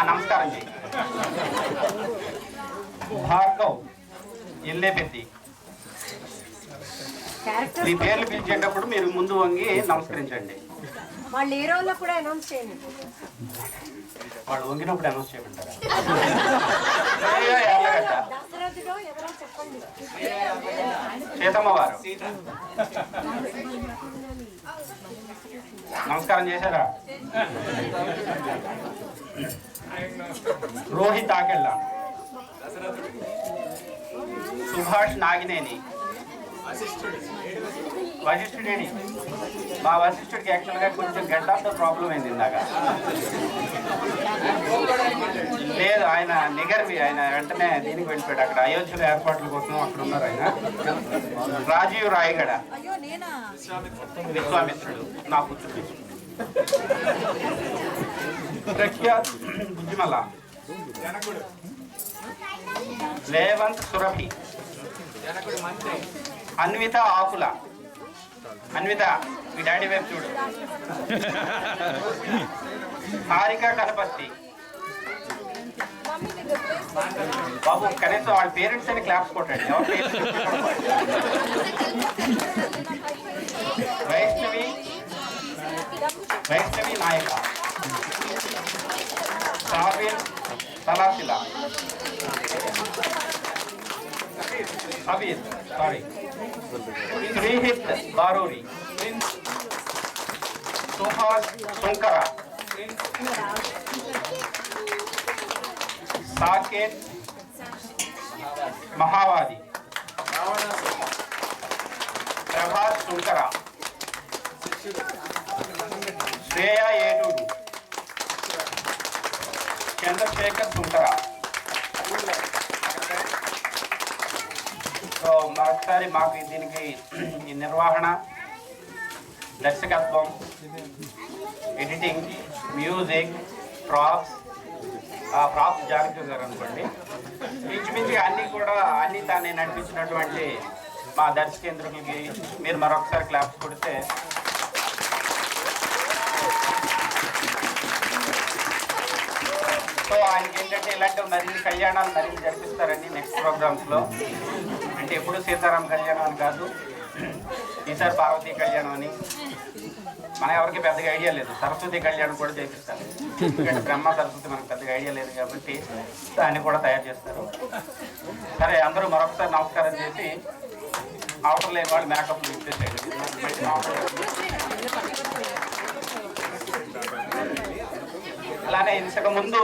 నమస్కారం జీ. భార్గవ్ ఎల్లేపెత్తి. మీ పేర్లు పిలిచేటప్పుడు మీరు ముందు వంగి నమస్కరించండి. వాళ్ళు ఏ రోజులో కూడా అనౌన్స్ చేయండి. వాళ్ళు వంగినప్పుడు అనౌన్స్ చేయమంటారా? సీతమ్మ వారు నమస్కారం చేశారా? రోహిత్ ఆకెళ్ళ, సుభాష్ నాగినేని, వశిష్ఠుడేని. మా వశిష్ఠుడికి యాక్చువల్గా కొంచెం గడ్డంతో ప్రాబ్లం అయింది ఇందాక. లేదు, ఆయన నిగర్వి, ఆయన వెంటనే దీనికి వెళ్ళిపోయాడు. అక్కడ అయోధ్యలో ఏర్పాట్ల కోసం అక్కడ ఉన్నారు ఆయన. రాజీవ్ రాయగడ, విశ్వామిత్రుడు నా పుత్రుడు. ప్రఖ్యాత్ బుజ్జిమల్ల, రేవంత్ సురభి, అన్విత ఆకుల. అన్విత మీ డాడీ వైపు చూడు. హారిక కనపర్తి. బాబు కనీసం వాళ్ళ పేరెంట్స్ అని క్లాప్స్ కొట్టండి. ఎవరి పేరెంట్స్? వైష్ణవి నాయక, సావేన్ తలాశిల, అబీర్ సారీ, శ్రీహిత్ బారూరి, సుహాస్ శంకర, సాకేత్ మహావాది, ప్రభాస్ శంకర, శ్రేయ ఏటూరు, చంద్రశేఖర్ శంకర. సో మరొకసారి మాకు దీనికి ఈ నిర్వహణ, దర్శకత్వం, ఎడిటింగ్, మ్యూజిక్, ప్రాప్స్ జానకి గారు అనుకోండి. ఇంచుమించి అన్నీ తానే నడిపించినటువంటి మా దర్శకేంద్రులకి మీరు మరొకసారి క్లాప్స్ కొడితే సో ఆయనకి ఏంటంటే ఇలాంటి మరిన్ని కళ్యాణాలు మరిన్ని జరిపిస్తారండి నెక్స్ట్ ప్రోగ్రామ్స్లో. అంటే ఎప్పుడు సీతారాం కళ్యాణం అని కాదు, ఈసారి పార్వతీ కళ్యాణం అని. మన ఎవరికి పెద్దగా ఐడియా లేదు. సరస్వతి కళ్యాణం కూడా చేపిస్తారు. ఎందుకంటే బ్రహ్మ సరస్వతి మనకు పెద్దగా ఐడియా లేదు కాబట్టి దాన్ని కూడా తయారు చేస్తారు. సరే, అందరూ మరొకసారి నమస్కారం చేసి అవసరం లేని వాళ్ళు మేకప్లు ఇచ్చేసేయండి. అలానే ఇంతకు ముందు